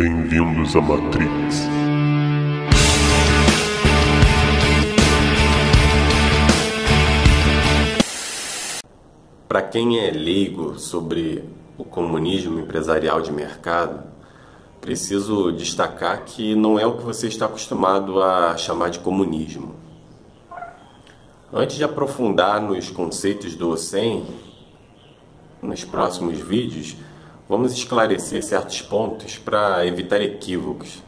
Bem-vindos à Matrix. Para quem é leigo sobre o comunismo empresarial de mercado, preciso destacar que não é o que você está acostumado a chamar de comunismo. Antes de aprofundar nos conceitos do Sen, nos próximos vídeos, vamos esclarecer certos pontos para evitar equívocos.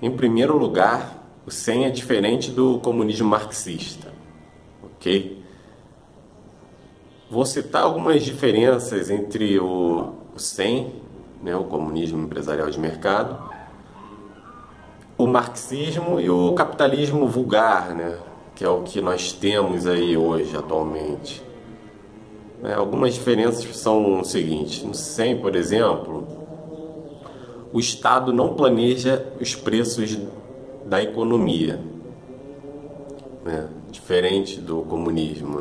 Em primeiro lugar, o Sen é diferente do comunismo marxista, ok? Vou citar algumas diferenças entre o Sen, o comunismo empresarial de mercado, o marxismo e o capitalismo vulgar, que é o que nós temos aí hoje, atualmente. Algumas diferenças são o seguinte: no Sen, por exemplo, o Estado não planeja os preços da economia, diferente do comunismo,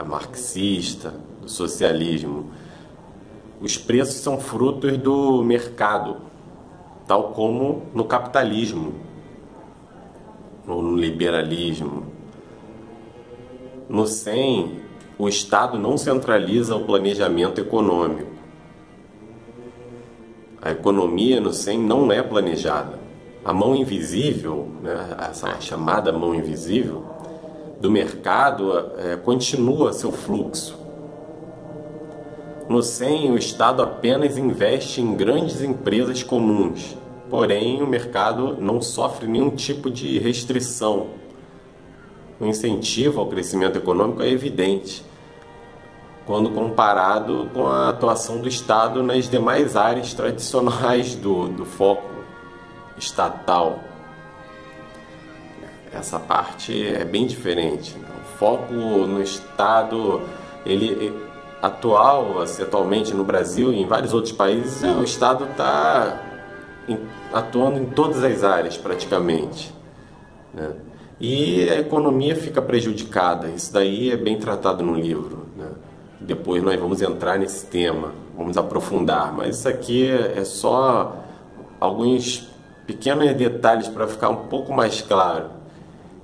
marxista, do socialismo. Os preços são frutos do mercado, tal como no capitalismo ou no liberalismo. No Sen, o Estado não centraliza o planejamento econômico. A economia no Sen não é planejada. A mão invisível, essa chamada mão invisível do mercado, continua seu fluxo. No Sen, o Estado apenas investe em grandes empresas comuns, porém o mercado não sofre nenhum tipo de restrição. O incentivo ao crescimento econômico é evidente quando comparado com a atuação do Estado nas demais áreas tradicionais do foco estatal. Essa parte é bem diferente. O foco no Estado, atualmente no Brasil e em vários outros países, o Estado está atuando em todas as áreas praticamente, E a economia fica prejudicada. Isso daí é bem tratado no livro, Depois nós vamos entrar nesse tema, vamos aprofundar, mas isso aqui é só alguns pequenos detalhes para ficar um pouco mais claro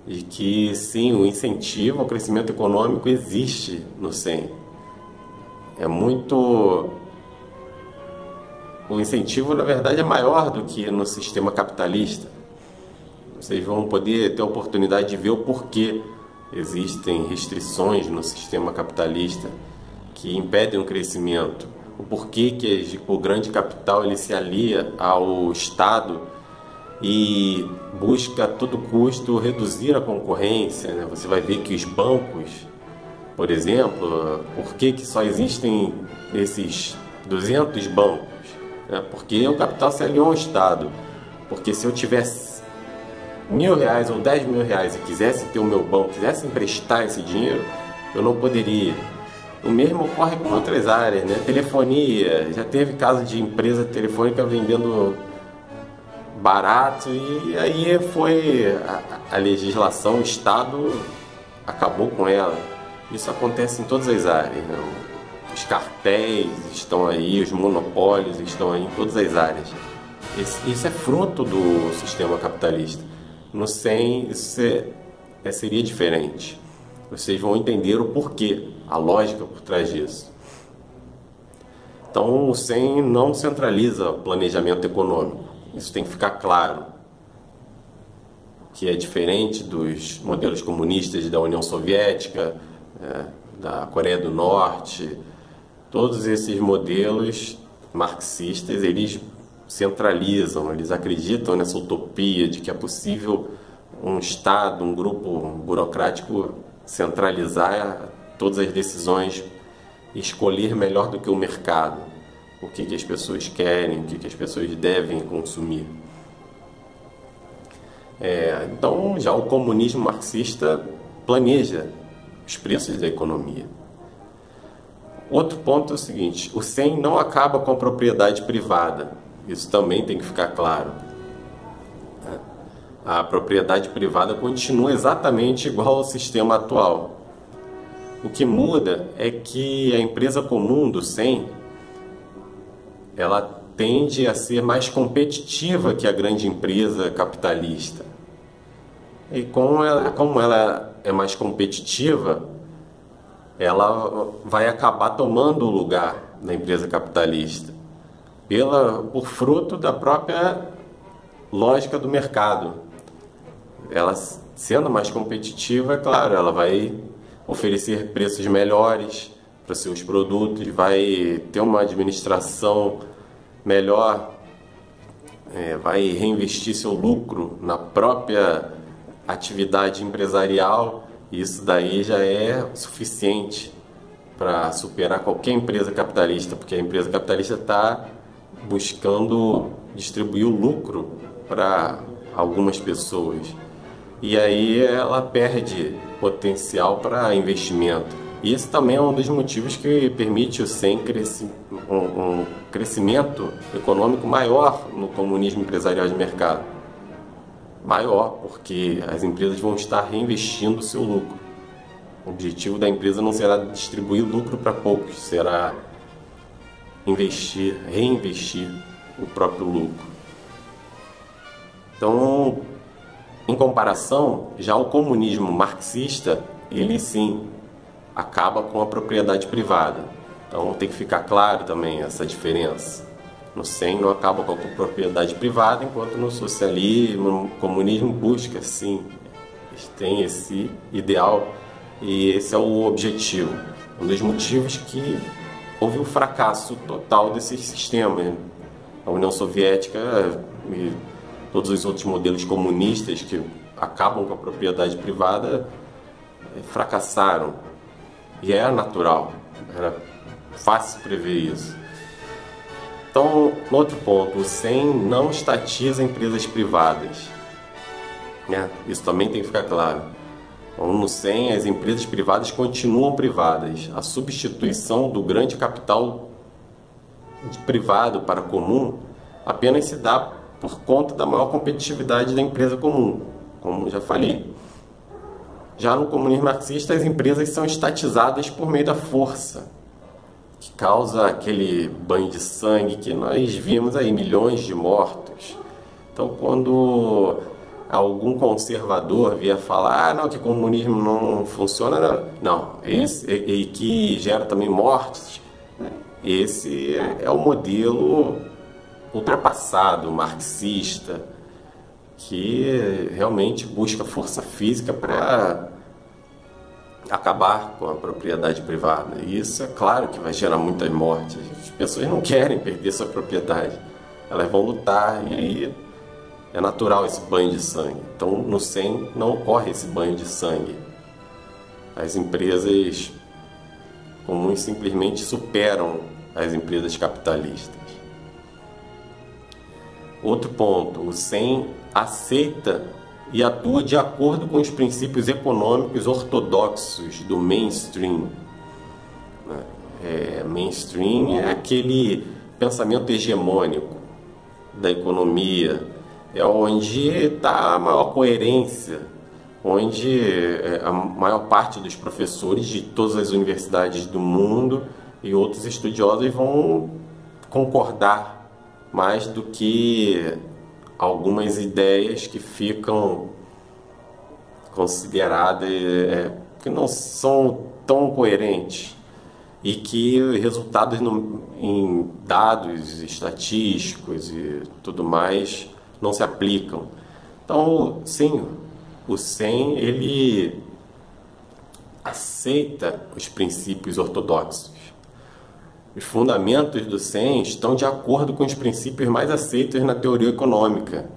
de que sim, o incentivo ao crescimento econômico existe no Sen. O incentivo, na verdade, é maior do que no sistema capitalista. Vocês vão poder ter a oportunidade de ver o porquê existem restrições no sistema capitalista que impedem o crescimento. O porquê que o grande capital ele se alia ao Estado e busca a todo custo reduzir a concorrência. Você vai ver que os bancos, por exemplo, por que só existem esses 200 bancos? Porque o capital se aliou ao Estado. Porque se eu tivesse R$1.000 ou R$10.000 e quisesse ter o meu banco, quisesse emprestar esse dinheiro, eu não poderia. O mesmo ocorre com outras áreas, Telefonia, já teve caso de empresa telefônica vendendo barato e aí foi a legislação, o Estado acabou com ela. Isso acontece em todas as áreas, Os cartéis estão aí, os monopólios estão aí em todas as áreas. Isso é fruto do sistema capitalista. No Sen, isso seria diferente. Vocês vão entender o porquê, a lógica por trás disso. Então, o Sen não centraliza o planejamento econômico. Isso tem que ficar claro. Que é diferente dos modelos comunistas da União Soviética, da Coreia do Norte. Todos esses modelos marxistas, eles centralizam, eles acreditam nessa utopia de que é possível um Estado, um grupo burocrático centralizar todas as decisões e escolher melhor do que o mercado o que as pessoas querem, o que as pessoas devem consumir. Então, já o comunismo marxista planeja os preços da economia. Outro ponto é o seguinte: o Sen não acaba com a propriedade privada. Isso também tem que ficar claro. A propriedade privada continua exatamente igual ao sistema atual. O que muda é que a empresa comum do Sen, ela tende a ser mais competitiva que a grande empresa capitalista. E como ela é mais competitiva, ela vai acabar tomando o lugar da empresa capitalista, por fruto da própria lógica do mercado. Ela, sendo mais competitiva, é claro, ela vai oferecer preços melhores para seus produtos, vai ter uma administração melhor, vai reinvestir seu lucro na própria atividade empresarial. Isso daí já é suficiente para superar qualquer empresa capitalista, porque a empresa capitalista está buscando distribuir o lucro para algumas pessoas. E aí ela perde potencial para investimento. E esse também é um dos motivos que permite o SEM um crescimento econômico maior no comunismo empresarial de mercado. Maior, porque as empresas vão estar reinvestindo o seu lucro. O objetivo da empresa não será distribuir lucro para poucos, será reinvestir o próprio lucro. Então, em comparação, já o comunismo marxista, ele sim acaba com a propriedade privada. Então tem que ficar claro também essa diferença. No SEM não acaba com a propriedade privada, enquanto no socialismo, no comunismo busca sim, eles têm esse ideal e esse é o objetivo. Um dos motivos que houve um fracasso total desses sistemas. A União Soviética e todos os outros modelos comunistas que acabam com a propriedade privada fracassaram. E era natural, era fácil prever isso. Então, no outro ponto, o SEM não estatiza empresas privadas, né? Isso também tem que ficar claro. Então, no SEM, as empresas privadas continuam privadas. A substituição do grande capital de privado para comum apenas se dá por conta da maior competitividade da empresa comum, como já falei. Já no comunismo marxista, as empresas são estatizadas por meio da força, que causa aquele banho de sangue que nós vimos aí, milhões de mortos. Então, quando algum conservador vier falar não, que o comunismo não funciona, não, e que gera também mortes, esse é o modelo ultrapassado, marxista, que realmente busca força física para acabar com a propriedade privada. E isso é claro que vai gerar muitas mortes. As pessoas não querem perder sua propriedade, elas vão lutar e aí é natural esse banho de sangue. Então no SEM não ocorre esse banho de sangue. As empresas comuns simplesmente superam as empresas capitalistas. Outro ponto, o SEM aceita e atua de acordo com os princípios econômicos ortodoxos do mainstream. Mainstream é aquele pensamento hegemônico da economia, é onde está a maior coerência, onde a maior parte dos professores de todas as universidades do mundo e outros estudiosos vão concordar mais do que algumas ideias que ficam consideradas que não são tão coerentes e que resultados em dados estatísticos e tudo mais não se aplicam. Então, sim, o SEM ele aceita os princípios ortodoxos. Os fundamentos do SEM estão de acordo com os princípios mais aceitos na teoria econômica.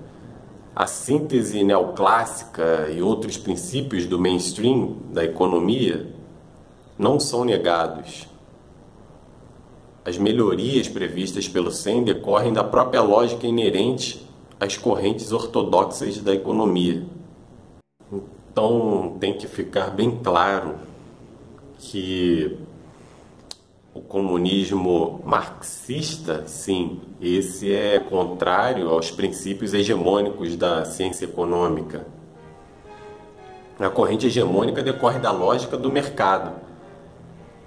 A síntese neoclássica e outros princípios do mainstream da economia não são negados. As melhorias previstas pelo SEM decorrem da própria lógica inerente às correntes ortodoxas da economia. Então tem que ficar bem claro que o comunismo marxista, sim, esse é contrário aos princípios hegemônicos da ciência econômica. A corrente hegemônica decorre da lógica do mercado.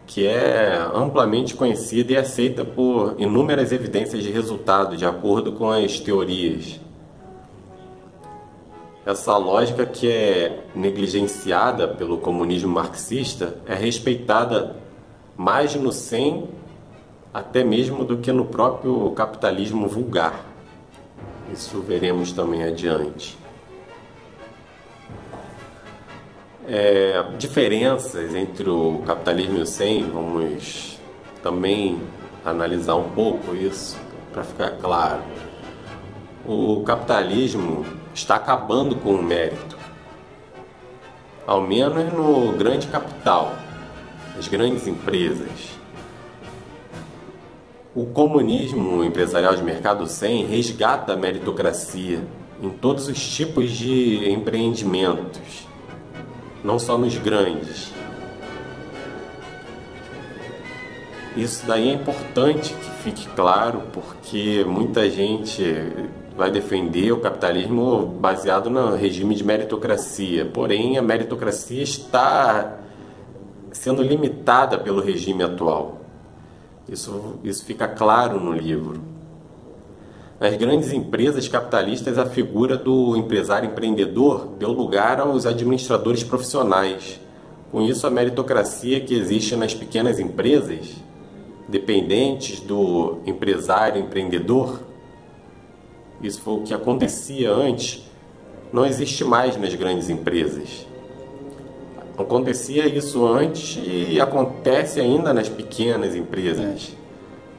que é amplamente conhecida e aceita por inúmeras evidências de resultado, de acordo com as teorias. Essa lógica, que é negligenciada pelo comunismo marxista, é respeitada mais no SEM até mesmo do que no próprio capitalismo vulgar. Isso veremos também adiante. Diferenças entre o capitalismo e o SEM, vamos também analisar um pouco isso para ficar claro. O capitalismo está acabando com o mérito, ao menos no grande capital, as grandes empresas. O comunismo empresarial de mercado SEM resgata a meritocracia em todos os tipos de empreendimentos, não só nos grandes. Isso daí é importante que fique claro, porque muita gente vai defender o capitalismo baseado no regime de meritocracia. Porém, a meritocracia está sendo limitada pelo regime atual. Isso fica claro no livro. Nas grandes empresas capitalistas, a figura do empresário empreendedor deu lugar aos administradores profissionais. Com isso, a meritocracia que existe nas pequenas empresas, dependentes do empresário empreendedor, isso foi o que acontecia antes, não existe mais nas grandes empresas. Acontecia isso antes e acontece ainda nas pequenas empresas,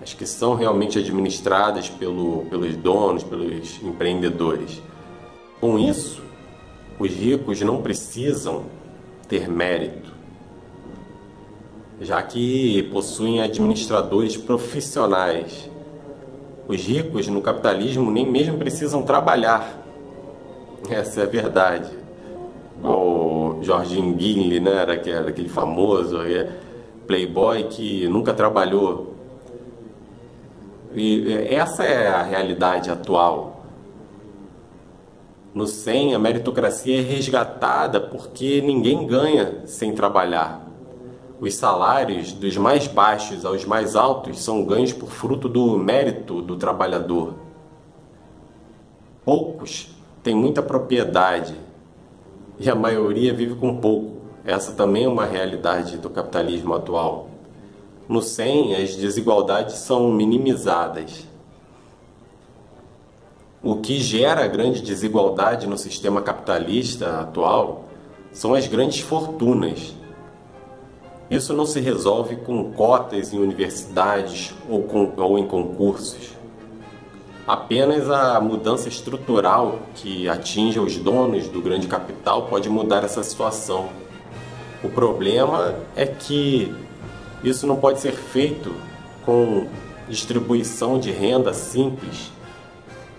as que são realmente administradas pelos donos, pelos empreendedores. Com isso, os ricos não precisam ter mérito, já que possuem administradores profissionais. Os ricos no capitalismo nem mesmo precisam trabalhar. Essa é a verdade. O Jorginho Guinle, né, era aquele famoso playboy que nunca trabalhou. E essa é a realidade atual. No SEM, a meritocracia é resgatada porque ninguém ganha sem trabalhar. Os salários dos mais baixos aos mais altos são ganhos por fruto do mérito do trabalhador. Poucos têm muita propriedade e a maioria vive com pouco. Essa também é uma realidade do capitalismo atual. No SEM, as desigualdades são minimizadas. O que gera grande desigualdade no sistema capitalista atual são as grandes fortunas. Isso não se resolve com cotas em universidades ou em concursos. Apenas a mudança estrutural que atinge os donos do grande capital pode mudar essa situação. O problema é que isso não pode ser feito com distribuição de renda simples,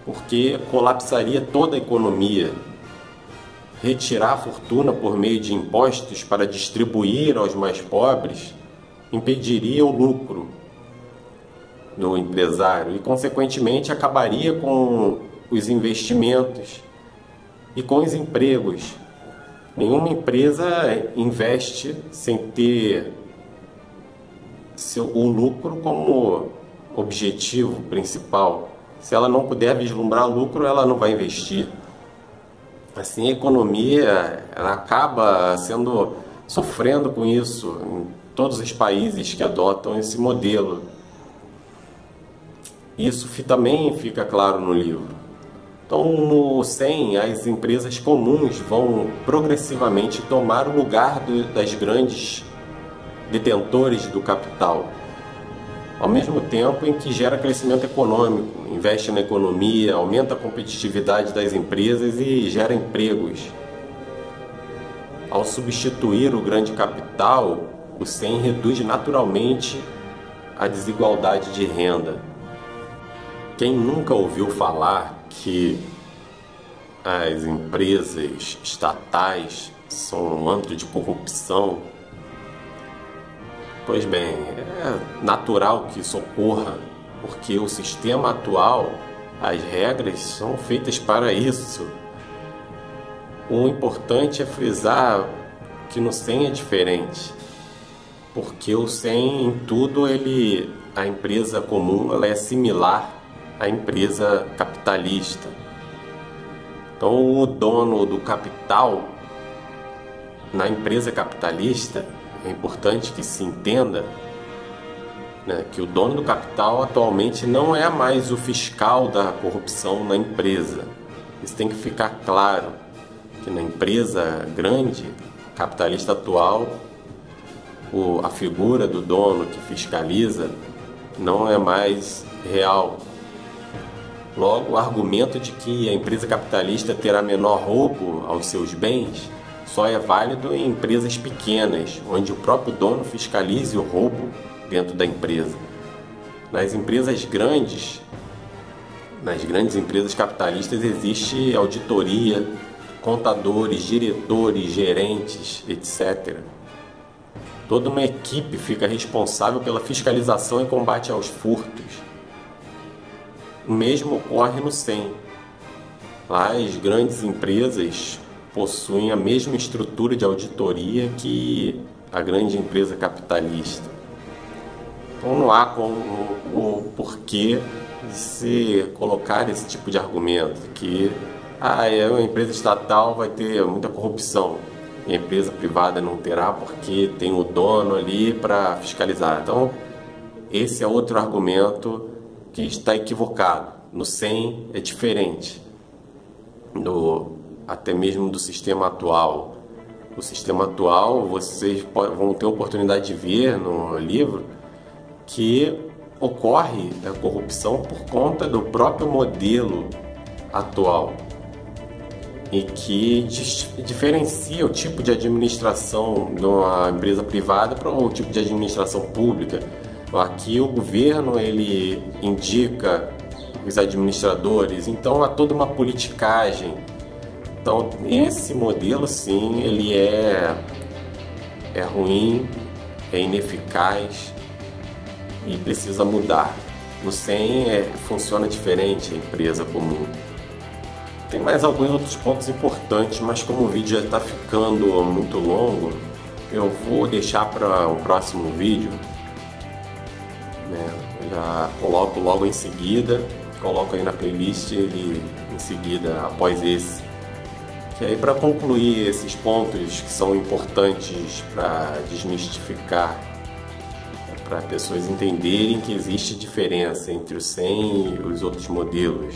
porque colapsaria toda a economia. Retirar a fortuna por meio de impostos para distribuir aos mais pobres impediria o lucro do empresário e, consequentemente, acabaria com os investimentos e com os empregos. Nenhuma empresa investe sem ter o lucro como objetivo principal. Se ela não puder vislumbrar lucro, ela não vai investir. Assim, a economia ela acaba sofrendo com isso em todos os países que adotam esse modelo. Isso também fica claro no livro. Então, no SEM, as empresas comuns vão progressivamente tomar o lugar das grandes detentores do capital, ao mesmo tempo em que gera crescimento econômico, investe na economia, aumenta a competitividade das empresas e gera empregos. Ao substituir o grande capital, o SEM reduz naturalmente a desigualdade de renda. Quem nunca ouviu falar que as empresas estatais são um antro de corrupção? Pois bem, é natural que isso ocorra, porque o sistema atual, as regras são feitas para isso. O importante é frisar que no SEM é diferente, porque o SEM, em tudo, a empresa comum ela é similar à empresa capitalista. Então, o dono do capital na empresa capitalista, é importante que se entenda, né, que o dono do capital atualmente não é mais o fiscal da corrupção na empresa. Isso tem que ficar claro, que na empresa grande, capitalista atual, a figura do dono que fiscaliza não é mais real. Logo, o argumento de que a empresa capitalista terá menor roubo aos seus bens só é válido em empresas pequenas, onde o próprio dono fiscalize o roubo dentro da empresa. Nas empresas grandes, nas grandes empresas capitalistas, existe auditoria, contadores, diretores, gerentes, etc. Toda uma equipe fica responsável pela fiscalização e combate aos furtos. O mesmo ocorre no SEM. Lá as grandes empresas possuem a mesma estrutura de auditoria que a grande empresa capitalista. Então não há o porquê de se colocar esse tipo de argumento, que uma empresa estatal vai ter muita corrupção e a empresa privada não terá porque tem o dono ali para fiscalizar. Então esse é outro argumento que está equivocado. No SEM é diferente, até mesmo do sistema atual. O sistema atual, vocês vão ter a oportunidade de ver no livro que ocorre a corrupção por conta do próprio modelo atual e que diferencia o tipo de administração de uma empresa privada para o tipo de administração pública. Aqui o governo ele indica os administradores, então há toda uma politicagem. Então esse modelo sim, ele é ruim, é ineficaz e precisa mudar. No SEM funciona diferente a empresa comum. Tem mais alguns outros pontos importantes, mas como o vídeo já está ficando muito longo, eu vou deixar para o próximo vídeo. Já coloco logo em seguida, coloco aí na playlist ele em seguida após esse. Que aí, para concluir esses pontos que são importantes para desmistificar, para pessoas entenderem que existe diferença entre o SEM e os outros modelos.